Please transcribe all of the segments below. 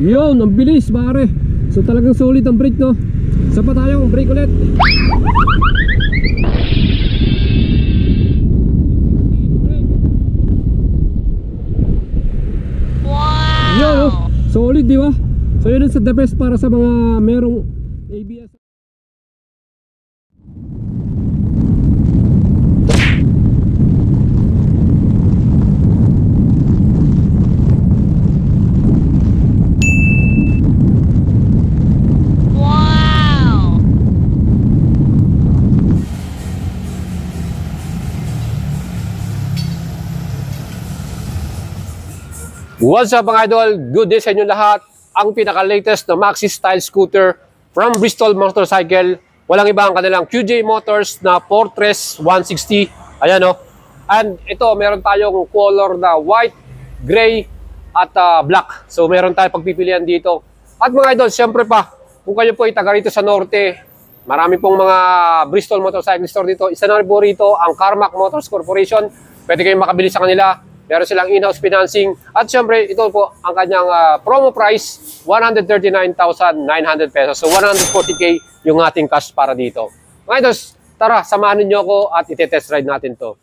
Yun, ang bilis pare. So talagang solid ang brake, no? Isa pa tayong brake ulit. Wow! Yun, oh. Solid, di ba? So yun sa the best para sa mga merong ABS. What's up mga idol? Good day sa inyo lahat. Ang pinaka-latest na Maxi Style Scooter from Bristol Motorcycle. Walang iba ang kanilang QJ Motors na Fortress 160. Ayan o. And ito, meron tayong color na white, gray, at black. So meron tayong pagpipilian dito. At mga idol, syempre pa, kung kayo po ay taga rito sa Norte, marami pong mga Bristol Motorcycle Store dito. Isa na po rito ang Carmack Motors Corporation. Pwede kayong makabili sa kanila. Meron silang in-house financing. At syempre, ito po ang kanyang promo price, 139,900 pesos. So 140k yung ating cash para dito. Mga idols, tara, samahan niyo ako at ite-test ride natin to.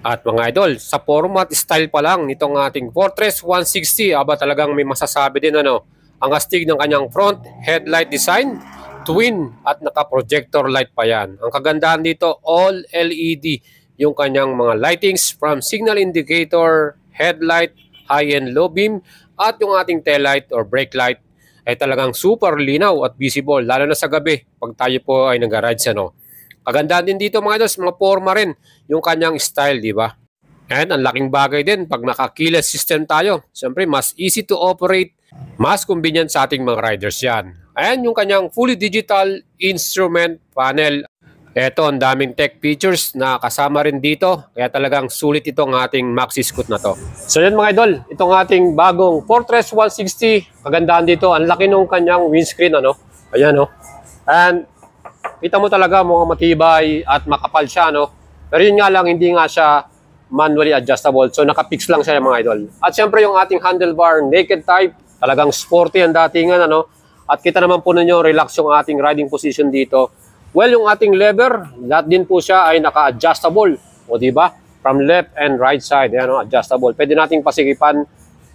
At mga idol, sa format style pa lang nitong ating Fortress 160, aba talagang may masasabi din ano. Ang astig ng kanyang front headlight design, twin at naka-projector light pa yan. Ang kagandahan dito, all LED yung kanyang mga lightings from signal indicator, headlight, high and low beam at yung ating tail light or brake light ay talagang super linaw at visible lalo na sa gabi pag tayo po ay nag-rides ano. Kagandahan din dito mga idols, mga forma rin yung kanyang style, di ba? And ang laking bagay din pag naka-keyless system tayo. Siyempre mas easy to operate, mas convenient sa ating mga riders yan. Ayan yung kanyang fully digital instrument panel. Ito, ang daming tech features na kasama rin dito. Kaya talagang sulit itong ating Maxi Scoot na to. So yun mga idol, itong ating bagong Fortress 160. Kagandahan dito, ang laki nung kanyang windscreen ano. Ayan oh. And kita mo talaga mukhang matibay at makapal siya no. Pero yun nga lang, hindi nga siya manually adjustable. So nakapix lang siya mga idol. At syempre yung ating handlebar naked type. Talagang sporty ang datingan ano. At kita naman po ninyo, relax yung ating riding position dito. Well, yung ating lever, lahat din po siya ay naka-adjustable. O diba? From left and right side, yan, no? Adjustable. Pwede nating pasigipan,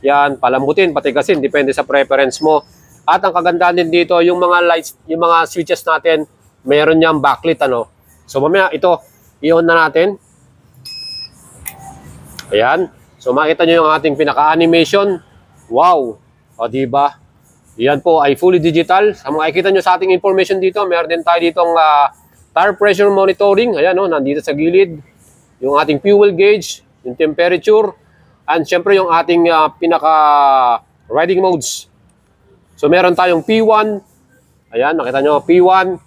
yan, palambutin, patigasin, depende sa preference mo. At ang kagandahan din dito, yung mga lights, yung mga switches natin, meron niyang backlit, ano. So mamaya, ito, i-on na natin. Ayan. So makita nyo yung ating pinaka-animation. Wow! O diba? Yan po ay fully digital. Sa makikita nyo sa ating information dito, meron din tayo ditong tire pressure monitoring. Ayan o, nandito sa gilid. Yung ating fuel gauge, yung temperature, and syempre yung ating pinaka riding modes. So meron tayong P1. Ayan, nakita nyo, P1.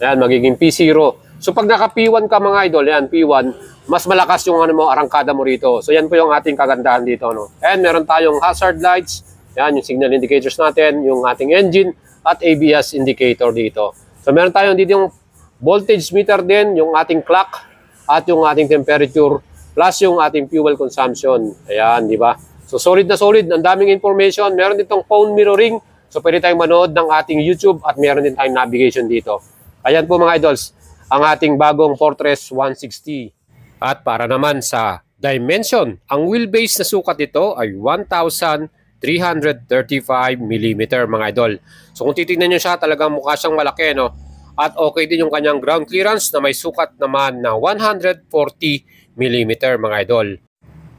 Ayan, magiging P0. So pag naka P1 ka mga idol, yan, P1, mas malakas yung ano mo, arangkada mo rito. So yan po yung ating kagandahan dito. No? And meron tayong hazard lights. Yan, yung signal indicators natin, yung ating engine at ABS indicator dito. So meron tayong dito yung voltage meter din, yung ating clock at yung ating temperature plus yung ating fuel consumption. Ayan, di ba? So solid na solid, ang daming information. Meron ditong phone mirroring, so pwede tayong manood ng ating YouTube at meron din tayong navigation dito. Ayan po mga idols, ang ating bagong Fortress 160. At para naman sa dimension, ang wheelbase na sukat nito ay 1,335mm mga idol. So kung titignan nyo siya, talagang mukha siyang malaki, no? At okay din yung kanyang ground clearance na may sukat naman na 140mm mga idol.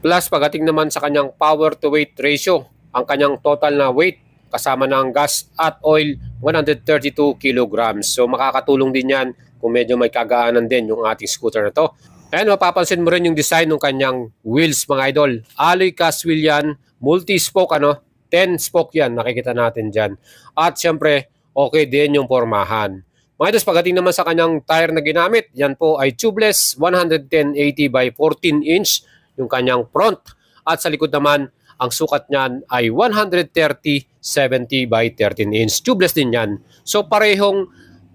Plus pagdating naman sa kanyang power to weight ratio, ang kanyang total na weight kasama ng gas at oil, 132 kilograms. So makakatulong din yan kung medyo may kagaanan din yung ating scooter na to. And mapapansin mo rin yung design ng kanyang wheels mga idol. Alloy cast wheel yan, multi-spoke ano, 10 spoke yan, nakikita natin dyan. At syempre, okay din yung pormahan. Mga idols, pagdating naman sa kanyang tire na ginamit, yan po ay tubeless 110/80 by 14 inch yung kanyang front. At sa likod naman, ang sukat niyan ay 130/70 by 13 inch. Tubeless din yan. So parehong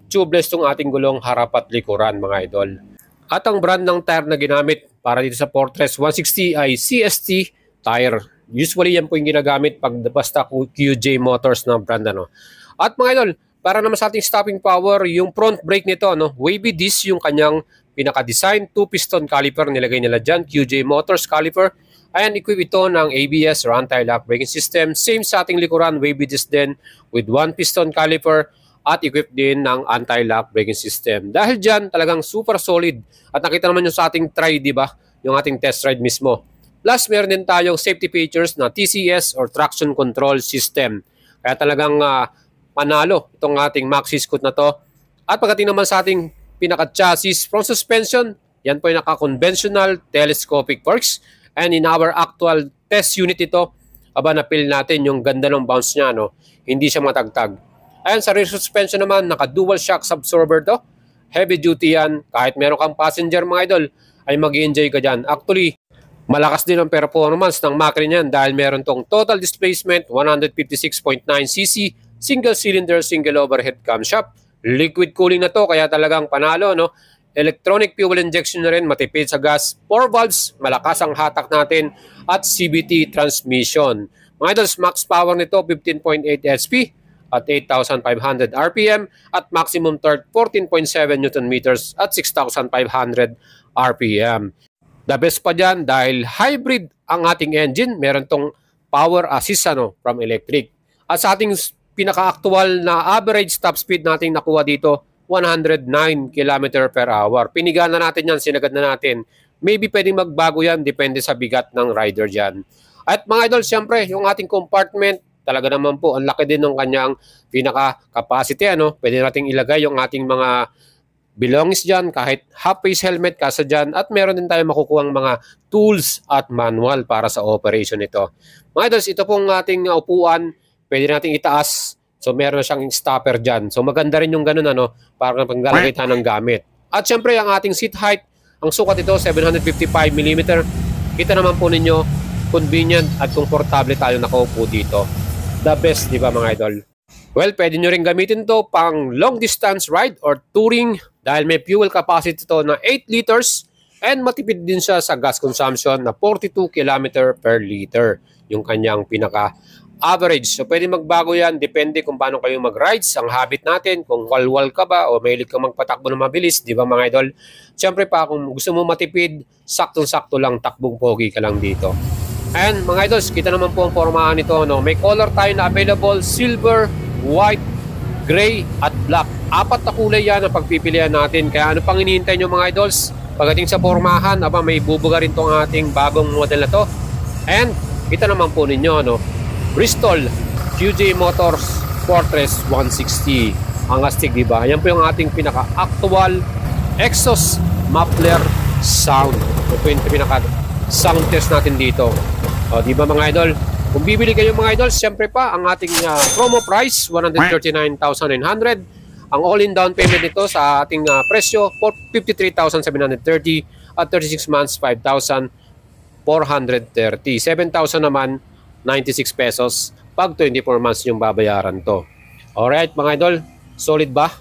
tubeless tong ating gulong harap at likuran mga idol. At ang brand ng tire na ginamit para dito sa Fortress 160 ay CST tire. Usually yan po yung ginagamit pag basta QJ Motors na brand ano. At mga idol, para naman sa ating stopping power, yung front brake nito, no, wavy disc yung kanyang pinaka-design, 2-piston caliper nilagay nila dyan, QJ Motors caliper. Ayan, equip ito ng ABS or anti-lock braking system. Same sa ating likuran, wavy disc din with 1-piston caliper at equip din ng anti-lock braking system. Dahil dyan, talagang super solid. At nakita naman yung sa ating try, di ba? Yung ating test ride mismo. Plus, meron din tayong safety features na TCS or traction control system. Kaya talagang panalo itong ating Maxi Scoot na to. At pagdating naman sa ating pinaka-chassis, front suspension, yan po yung naka-conventional telescopic forks. And in our actual test unit ito, na-feel natin yung ganda ng bounce niya, no? Hindi siya matagtag. Ayan, sa rear suspension naman, naka-dual shock absorber to. Heavy duty yan. Kahit meron kang passenger, mga idol, ay mag-enjoy ka dyan. Actually, malakas din ang performance ng makina niyan dahil meron tong total displacement, 156.9cc, single cylinder, single overhead camshaft. Liquid cooling na to, kaya talagang panalo, no? Electronic fuel injection na rin, matipid sa gas, 4 valves, malakas ang hatak natin, at CVT transmission. Mga idols, max power nito 15.8 HP at 8,500 RPM at maximum torque 14.7 Nm at 6,500 RPM. The best pa dyan dahil hybrid ang ating engine, meron tong power assist from electric. At sa ating pinaka-actual na average top speed nating nakuha dito, 109 km per hour. Piniga na natin yan, sinagad na natin. Maybe pwedeng magbago yan, depende sa bigat ng rider dyan. At mga idol, siyempre, yung ating compartment, talaga naman po, ang laki din ng kanyang pinaka-capacity. Pwede nating ilagay yung ating mga belongings dyan, kahit half-face helmet kasa dyan. At meron din tayo makukuhang mga tools at manual para sa operation nito. Mga idols, ito pong ating upuan, pwede nating itaas. So meron na siyang stopper dyan. So maganda rin yung ganun para panggalagay tayo ng gamit. At syempre ang ating seat height, ang sukat ito 755mm. Kita naman po ninyo, convenient at komportable tayo nakaupo dito. The best, di ba mga idol? Well, pwede nyo rin gamitin to pang long distance ride or touring dahil may fuel capacity to na 8 liters and matipid din siya sa gas consumption na 42 km per liter. Yung kanyang pinaka average. So, pwede magbago yan. Depende kung paano kayo mag-rides. Ang habit natin, kung walwal ka ba o mahilig ka magpatakbo na mabilis, di ba mga idol? Siyempre pa, kung gusto mo matipid, saktong-sakto lang, takbong pogi ka lang dito. And mga idols, kita naman po ang formahan nito. May color tayo na available, silver, white, gray, at black. 4 na kulay yan ang pagpipilian natin. Kaya ano pang hinihintay nyo mga idols? Pagdating sa formahan, may bubuga rin tong ating bagong model na to. And kita naman po ninyo, Bristol QJ Motors Fortress 160 ang astig, diba? Yan po yung ating pinaka-actual exhaust muffler sound. Ito po yung pinaka-sound test natin dito. O, diba mga idol? Kung bibili kayo mga idol, siyempre pa ang ating promo price 139,900. Ang all-in down payment nito sa ating presyo 53,730 at 36 months 5,430. 7,000 naman 96 pesos pag 24 months yung babayaran to. Alright mga idol, solid ba?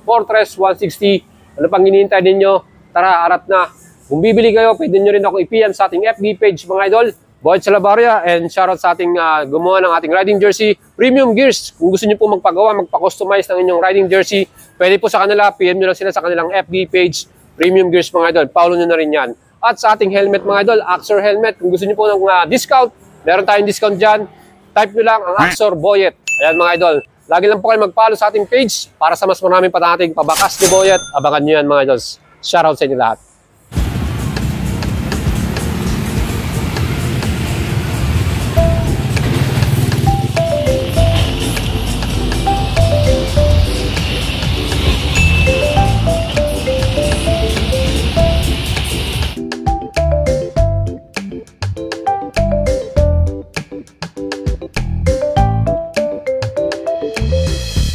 Fortress 160, ano pang hinihintay ninyo? Tara, arat na. Kung bibili kayo, pwede nyo rin ako i-PM sa ating FB page mga idol, Boyd Salabaria, and shoutout sa ating gumawa ng ating riding jersey, Premium Gears. Kung gusto nyo po magpagawa, magpa-customize ng inyong riding jersey, pwede po sa kanila, PM nyo lang sila sa kanilang FB page, Premium Gears mga idol, follow nyo na rin yan. At sa ating helmet mga idol, Axor Helmet, kung gusto nyo po ng discount, meron tayong discount dyan. Type nyo lang ang Axor Boyet. Ayan mga idol. Lagi lang po kayo mag-follow sa ating page para sa mas maraming pa nating pabakas ni Boyet. Abangan nyo yan mga idols. Shoutout sa inyo lahat.